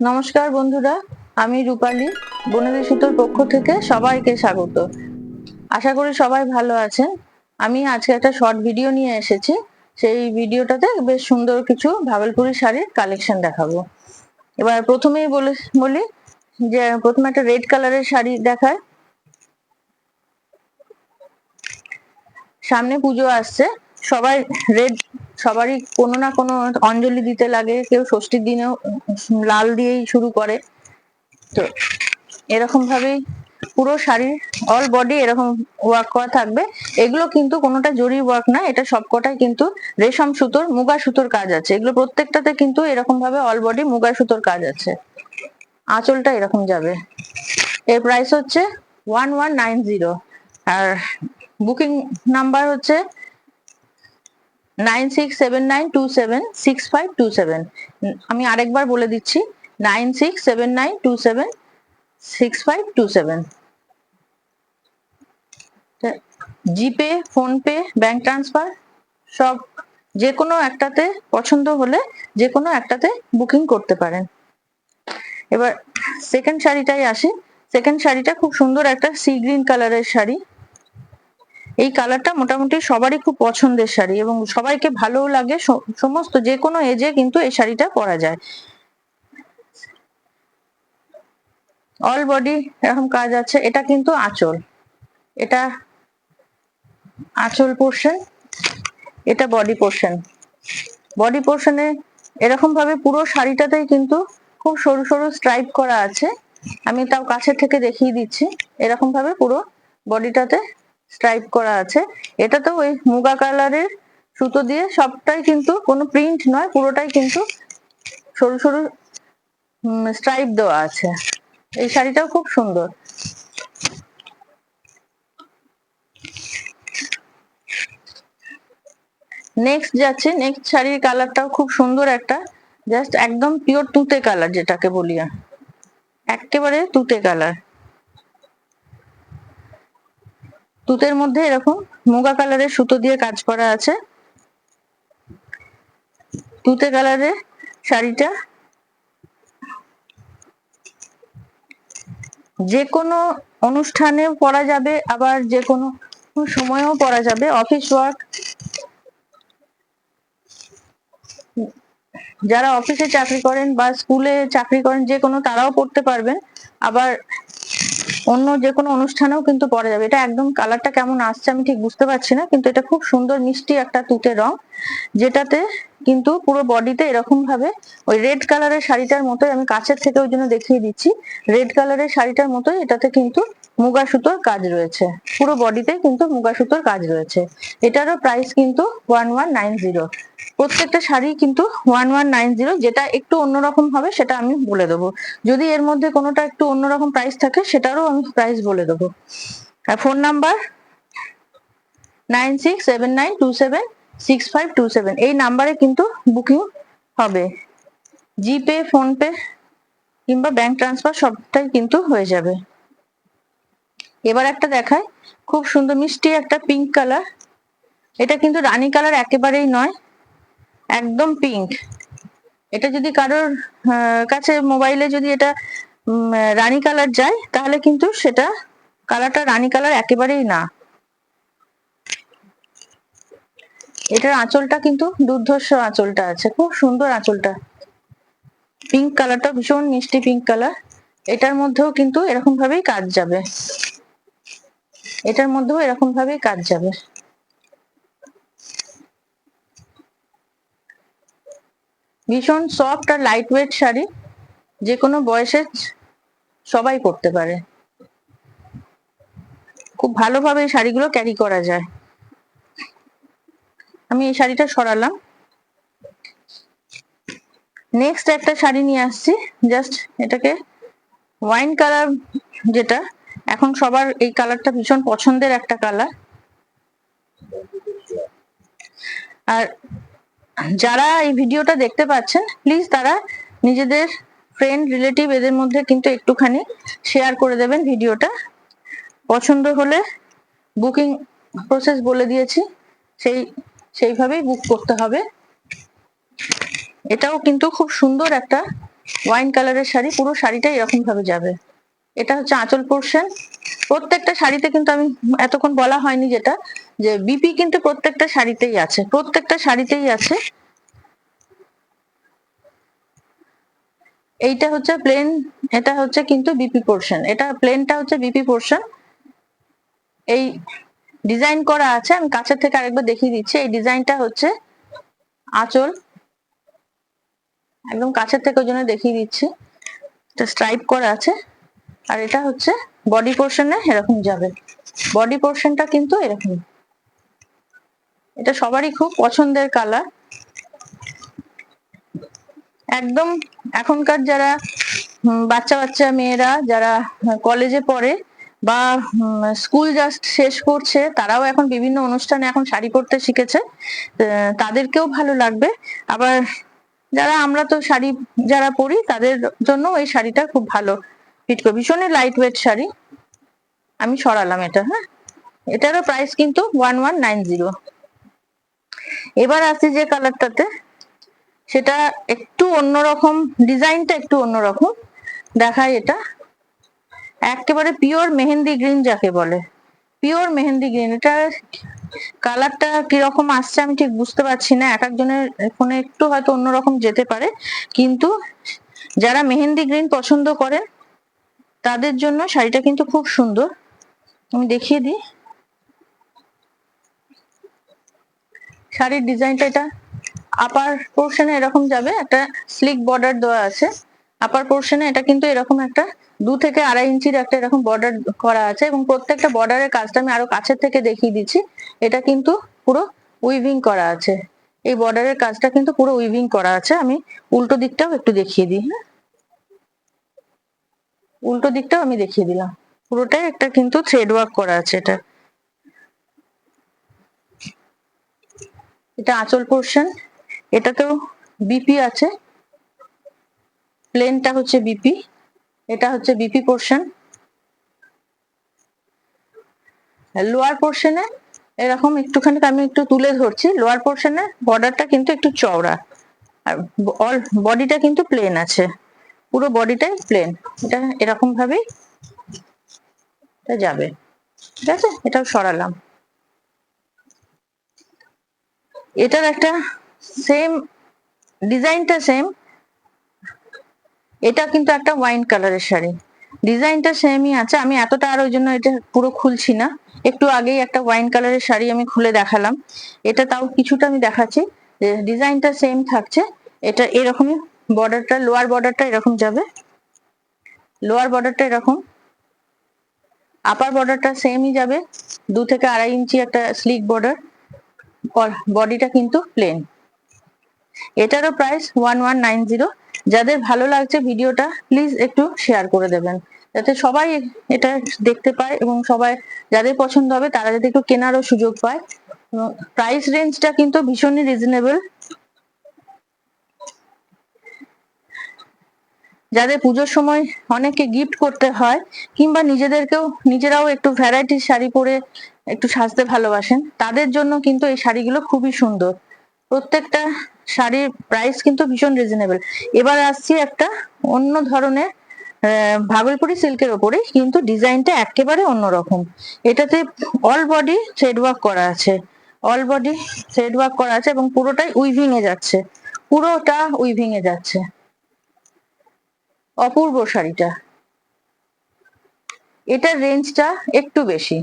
নমস্কার বন্ধুরা, আমি রূপালী বনেদি সুতোর পক্ষ থেকে সবাইকে স্বাগত। আশা করি সবাই ভালো আছেন। আমি আজকে একটা শর্ট ভিডিও নিয়ে এসেছি। সেই ভিডিওটাতে বেশ সুন্দর কিছু ভাগলপুরি শাড়ির কালেকশন দেখাবো। এবার প্রথমেই বলি যে প্রথমে একটা রেড কালারের শাড়ি দেখায়। সামনে পুজো আসছে, সবাই রেড, সবারই কোনো না কোনো অঞ্জলি দিতে লাগে, কেউ ষষ্ঠীর দিনেও লাল দিয়েই শুরু করে। তো এরকম ভাবেই পুরো শাড়ির অল বডি এরকম ওয়ার্ক করা থাকবে। এগুলো কিন্তু কোনোটা জরি ওয়ার্ক না, এটা সবকটাই কিন্তু রেশম সুতোর, মুগা সুতোর কাজ আছে। এগুলো প্রত্যেকটাতে কিন্তু এরকম ভাবে অল বডি মুগা সুতোর কাজ আছে। আঁচলটা এরকম যাবে। এর প্রাইস হচ্ছে 1190 আর বুকিং নাম্বার হচ্ছে 9679276527। আমি আরেকবার বলে দিচ্ছি, 9679276527। জিপে, ফোনপে, ব্যাংক ট্রান্সফার সব যে কোনো একটাতে পছন্দ হলে যে কোনো একটাতে বুকিং করতে পারেন। এবার সেকেন্ড শাড়িটাই আসি। সেকেন্ড শাড়িটা খুব সুন্দর একটা সি গ্রিন কালারের শাড়ি। এই কালারটা মোটামুটি সবারই খুব পছন্দের শাড়ি এবং সবাইকে ভালোও লাগে। সমস্ত যে কোনো এজে কিন্তু এই শাড়িটা পরা যায়। অল বডি এরকম কাজ আছে। এটা কিন্তু আঁচল, এটা আঁচল পোর্শন, এটা বডি পোর্শন। বডি পোর্শনে এরকম ভাবে পুরো শাড়িটাতেই কিন্তু খুব সরু সরু স্ট্রাইপ করা আছে। আমি তাও কাছে থেকে দেখিয়ে দিচ্ছি। এরকম ভাবে পুরো বডিটাতে স্ট্রাইপ করা আছে। এটা তো ওই মুগা কালারের সুতো দিয়ে, সবটাই কিন্তু কোনো প্রিন্ট নয়, পুরোটাই কিন্তু সরু সরু স্ট্রাইপ দেওয়া আছে। এই শাড়িটাও খুব সুন্দর। নেক্সট যাচ্ছে, নেক্সট শাড়ির কালারটাও খুব সুন্দর একটা, জাস্ট একদম পিওর তুতে কালার যেটাকে বলি, একেবারে তুতে কালার। তুতের মধ্যে এরকম মুগা কালারের সুতো দিয়ে কাজ করা আছে। তুতে কালারের শাড়িটা যে কোনো অনুষ্ঠানে পরা যাবে, আবার যে কোনো সময়েও পরা যাবে। অফিস ওয়ার্ক, যারা অফিসে চাকরি করেন বা স্কুলে চাকরি করেন যে কোনো তারাও পড়তে পারবেন। আবার অন্য যে কোনো অনুষ্ঠানেও কিন্তু পরা যাবে। এটা একদম কালারটা কেমন আসছে আমি ঠিক বুঝতে পারছি না, কিন্তু এটা খুব সুন্দর মিষ্টি একটা তুতে রং, যেটাতে কিন্তু পুরো বডিতে এরকম ভাবে ওই রেড কালারের শাড়িটার মতোই, আমি কাছের থেকে ওই জন্য দেখিয়ে দিচ্ছি, রেড কালারের শাড়িটার মতোই এটাতে কিন্তু মুগা সুতোর কাজ রয়েছে। পুরো বডিতে কিন্তু মুগা সুতোর কাজ রয়েছে। এটারও প্রাইস কিন্তু 1190। প্রত্যেকটা শাড়ি কিন্তু 1190। যেটা একটু অন্যরকম হবে সেটা আমি বলে দেবো। যদি এর মধ্যে কোনোটা একটু অন্যরকম প্রাইস থাকে সেটারও আমি প্রাইস বলে দেবো। আর ফোন নাম্বার 9679276527, এই নাম্বারে কিন্তু বুকিং হবে। জিপে, ফোনপে কিংবা ব্যাংক ট্রান্সফার সবটাই কিন্তু হয়ে যাবে। এবার একটা দেখায়, খুব সুন্দর মিষ্টি একটা পিঙ্ক কালার। এটা কিন্তু রানী কালার একেবারেই নয়, একদম পিঙ্ক। এটা যদি কারোর কাছে মোবাইলে যদি এটা রানী কালার যায় তাহলে কিন্তু সেটা কালারটা রানী কালার একেবারেই না। এটার আঁচলটা কিন্তু দুর্ধর্ষ আঁচলটা আছে, খুব সুন্দর আঁচলটা। পিঙ্ক কালারটা ভীষণ মিষ্টি পিঙ্ক কালার। এটার মধ্যেও কিন্তু এরকম ভাবেই কাজ যাবে, এটার মধ্যেও এরকম ভাবেই কাজ যাবে। ভীষণ সফট আর লাইট ওয়েট শাড়ি, যে কোনো বয়সে সবাই পরতে পারে। খুব ভালোভাবে এই শাড়িগুলো ক্যারি করা যায়। আমি এই শাড়িটা সরালাম। নেক্সট একটা শাড়ি নিয়ে আসছি, জাস্ট এটাকে ওয়াইন কালার, যেটা এখন সবার এই কালারটা ভীষণ পছন্দের একটা কালার। আর যারা এই ভিডিওটা দেখতে পাচ্ছেন প্লিজ তারা নিজেদের ফ্রেন্ড রিলেটিভ এদের মধ্যে কিন্তু একটুখানি শেয়ার করে দেবেন ভিডিওটা। পছন্দ হলে বুকিং প্রসেস বলে দিয়েছি, সেইভাবেই বুক করতে হবে। এটাও কিন্তু খুব সুন্দর একটা ওয়াইন কালারের শাড়ি, পুরো শাড়িটা এরকম ভাবে যাবে। এটা হচ্ছে আঁচল পোর্শন। প্রত্যেকটা শাড়িতে কিন্তু আমি এতক্ষণ বলা হয়নি যেটা, যে বিপি কিন্তু প্রত্যেকটা শাড়িতেই আছে, প্রত্যেকটা শাড়িতেই আছে। এইটা হচ্ছে প্লেন, এটা হচ্ছে কিন্তু বিপি পোর্শন, এটা প্লেনটা হচ্ছে বিপি পোর্শন। এই ডিজাইন করা আছে, আমি কাছের থেকে আরেকবার দেখিয়ে দিচ্ছি। এই ডিজাইনটা হচ্ছে আঁচল, একদম কাছের থেকে ওই জন্য দেখিয়ে দিচ্ছি। এটা স্ট্রাইপ করা আছে, আর এটা হচ্ছে বডি পোর্শনে এরকম যাবে। বডি পোর্শনটা কিন্তু এরকম। এটা সবারই খুব পছন্দের কালার। একদম এখনকার যারা বাচ্চা বাচ্চা মেয়েরা যারা কলেজে পড়ে বা স্কুল জাস্ট শেষ করছে, তারাও এখন বিভিন্ন অনুষ্ঠানে এখন শাড়ি পরতে শিখেছে, তাদেরকেও ভালো লাগবে। আবার যারা আমরা তো শাড়ি যারা পরি তাদের জন্য এই শাড়িটা খুব ভালো ফিট করবে, ভীষণই লাইট ওয়েট শাড়ি। আমি সরালাম এটা। হ্যাঁ, এটারও প্রাইস কিন্তু 1190। এবার আসি যে কালারটাতে, সেটা একটু অন্যরকম, ডিজাইনটা একটু অন্যরকম দেখায়। এটা একেবারে পিওর মেহেন্দি গ্রিন যাকে বলে, পিওর মেহেন্দি গ্রিন। এটা কালারটা কিরকম আসছে আমি ঠিক বুঝতে পারছি না, এক একজনের ফোনে একটু হয়তো অন্যরকম যেতে পারে, কিন্তু যারা মেহেন্দি গ্রিন পছন্দ করেন তাদের জন্য শাড়িটা কিন্তু খুব সুন্দর। আমি দেখিয়ে দিই শাড়ির ডিজাইনটা। এটা আপার পোর্শনে এরকম যাবে, একটা স্লিক বর্ডার দেওয়া আছে আপার পোর্শনে। এটা কিন্তু এরকম একটা 2 থেকে 2.5 ইঞ্চির একটা এরকম বর্ডার করা আছে, এবং প্রত্যেকটা বর্ডারের কাজটা আমি আরো কাছের থেকে দেখিয়ে দিচ্ছি। এটা কিন্তু পুরো উইভিং করা আছে, এই বর্ডারের কাজটা কিন্তু পুরো উইভিং করা আছে। আমি উল্টো দিকটাও একটু দেখিয়ে দিই। হ্যাঁ, উল্টো দিকটাও আমি দেখিয়ে দিলাম, পুরোটাই একটা কিন্তু থ্রেড ওয়ার্ক করা আছে। এটা আঁচল পোর্শন, এটাতেও বিপি আছে, প্লেনটা হচ্ছে বিপি, এটা হচ্ছে বিপি পোর্শন। লোয়ার পোর্শনে এরকম একটুখানি আমি একটু তুলে ধরছি, লোয়ার পোর্শনে বর্ডারটা কিন্তু একটু চওড়া, আর অল বডিটা কিন্তু প্লেন আছে, পুরো বডিটাই প্লেন। এটা এরকম ভাবেই এটা যাবে। ঠিক আছে, এটাও সরালাম। এটার একটা সেম ডিজাইনটা সেম, এটা কিন্তু একটা ওয়াইন কালারের শাড়ি, ডিজাইনটা সেমই আছে। আমি এতটা আর ওই জন্য এটা পুরো খুলছি না, একটু আগেই একটা ওয়াইন কালারের শাড়ি আমি খুলে দেখালাম, এটা তাও কিছুটা আমি দেখাচ্ছি। ডিজাইনটা সেম থাকছে, এটা এরকমই বর্ডারটা, লোয়ার বর্ডারটা এরকম যাবে, লোয়ার বর্ডারটা এরকম, আপার বর্ডারটা সেমই যাবে, 2 থেকে 2.5 ইঞ্চি একটা স্লিক বর্ডার, বডিটা কিন্তু প্লেন। এটারও প্রাইস 1190। যাদের ভালো লাগছে ভিডিওটা প্লিজ একটু শেয়ার করে দেবেন, যাতে সবাই এটা দেখতে পায় এবং সবাই যাদের পছন্দ হবে তারা যাতে একটু কেনারও সুযোগ পায়। প্রাইস রেঞ্জটা কিন্তু ভীষণই রিজনেবল। যাদের পুজোর সময় অনেককে গিফট করতে হয়, কিংবা নিজেরাও একটু ভ্যারাইটির শাড়ি পরে একটু সাজতে ভালোবাসেন, তাদের জন্য কিন্তু এই শাড়িগুলো খুবই সুন্দর। প্রত্যেকটা শাড়ির প্রাইস কিন্তু ভীষণ রিজনেবল। এবার আসছি একটা অন্য ধরনের ভাগলপুরি সিল্কের ওপরে, কিন্তু ডিজাইনটা একেবারে অন্যরকম। এটাতে অল বডি থ্রেড ওয়ার্ক করা আছে, অল বডি থ্রেড ওয়ার্ক করা আছে, এবং পুরোটাই উইভিং এ যাচ্ছে, পুরোটা উইভিং এ যাচ্ছে। অপূর্ব শাড়িটা, এটার রেঞ্জটা একটু বেশি,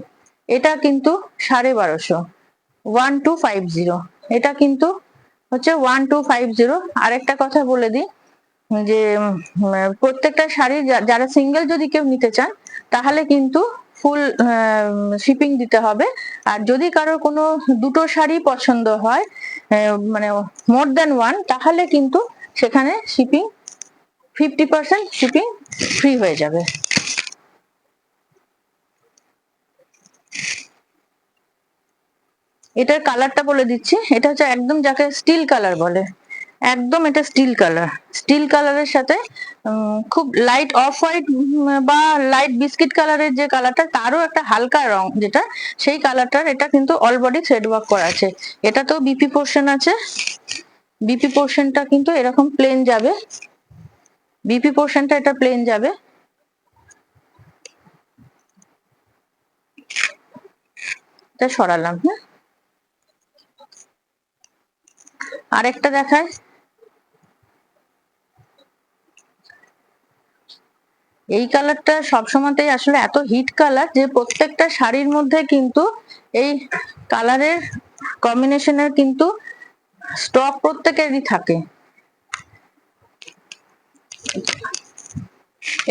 এটা কিন্তু 1250, 1250। এটা কিন্তু হচ্ছে 1250। আরেকটা কথা বলে দিই, যে প্রত্যেকটা শাড়ি যারা সিঙ্গেল যদি কেউ নিতে চান তাহলে কিন্তু ফুল শিপিং দিতে হবে। আর যদি কারোর কোনো দুটো শাড়ি পছন্দ হয়, মানে মোর দ্যান ওয়ান, তাহলে কিন্তু সেখানে শিপিং 50% শিপিং ফ্রি হয়ে যাবে। এটার কালারটা বলে দিচ্ছি, এটা হচ্ছে একদম যাকে স্টিল কালার বলে, একদম এটা স্টিল কালার। স্টিল কালারের সাথে খুব লাইট অফ হোয়াইট বা লাইট বিস্কিট কালারের যে কালারটা, তারও একটা হালকা রং যেটা, সেই কালারটার এটা কিন্তু অল বডি থ্রেড ওয়ার্ক করা আছে। এটা তো বিপি পোর্শন আছে, বিপি পোর্শনটা কিন্তু এরকম প্লেন যাবে, বিপি পোর্শনটা এটা প্লেন যাবে। এটা সরালাম। হ্যাঁ, আরেকটা দেখায়। এই কালারটা সবসময়তেই আসলে এত হিট কালার যে প্রত্যেকটা শাড়ির মধ্যে কিন্তু এই কালারের কম্বিনেশনের কিন্তু স্টক প্রত্যেকেরই থাকে।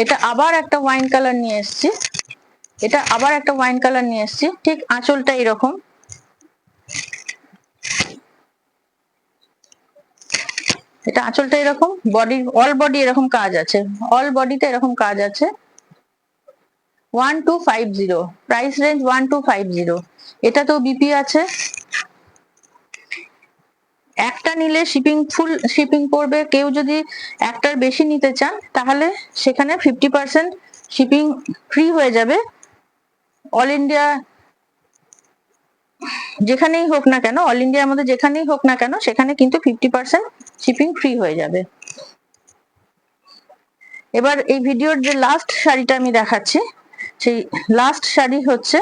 এটা আবার একটা ওয়াইন কালার নিয়ে এসেছি, এটা আবার একটা ওয়াইন কালার নিয়ে এসেছি, ঠিক আঁচলটা এরকম। এটা আঁচলটা এরকম, বডি অল বডি এরকম কাজ আছে, অল বডিতে এরকম কাজ আছে। 1250, প্রাইস রেঞ্জ 1250। এটা তো বিপি আছে। একটা নিলে শিপিং ফুল শিপিং পড়বে। কেউ যদি একটার বেশি নিতে চান তাহলে সেখানে 50% শিপিং ফ্রি হয়ে যাবে। অল ইন্ডিয়া যেখানেই হোক না কেন, অল ইন্ডিয়ার মধ্যে যেখানেই হোক না কেন, সেখানে কিন্তু 50% শিপিং ফ্রি হয়ে যাবে। এবার এই ভিডিওর যে লাস্ট শাড়িটা আমি দেখাচ্ছি, সেই লাস্ট শাড়ি হচ্ছে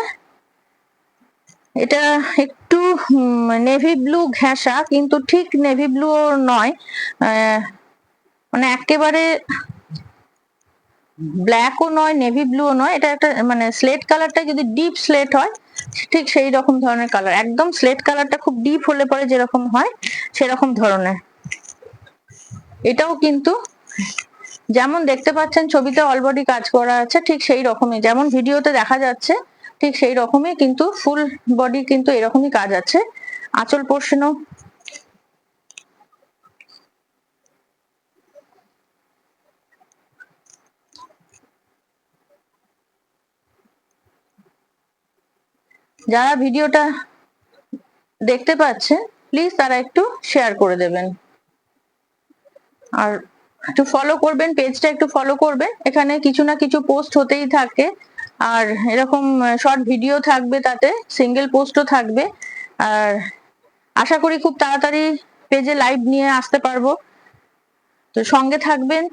এটা একটু নেভি ব্লু ঘেঁষা, কিন্তু ঠিক নেভি ব্লু নয়, মানে একেবারে ব্ল্যাকও নয় নেভি ব্লুও নয়। এটা একটা মানে স্লেট কালারটা যদি ডিপ স্লেট হয় ঠিক সেই রকম ধরনের কালার, একদম স্লেট কালারটা খুব ডিপ হলে পরে যেরকম হয় সেরকম ধরনের। এটাও কিন্তু যেমন দেখতে পাচ্ছেন ছবিতে অলবডি কাজ করা আছে, ঠিক সেই রকমই যেমন ভিডিওতে দেখা যাচ্ছে ঠিক সেই রকমই কিন্তু ফুল বডি কিন্তু এরকমই কাজ আছে। আঁচল পোর্শনও যারা ভিডিওটা দেখতে পাচ্ছেন প্লিজ তারা একটু শেয়ার করে দেবেন, আর একটু ফলো করবেন, পেজটা একটু ফলো করবেন। এখানে কিছু না কিছু পোস্ট হতেই থাকে, আর এরকম শর্ট ভিডিও থাকবে, তাতে সিঙ্গেল পোস্টও থাকবে। আর আশা করি খুব তাড়াতাড়ি পেজে লাইভ নিয়ে আসতে পারবো। তো সঙ্গে থাকবেন,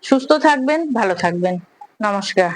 সুস্থ থাকবেন, ভালো থাকবেন। নমস্কার।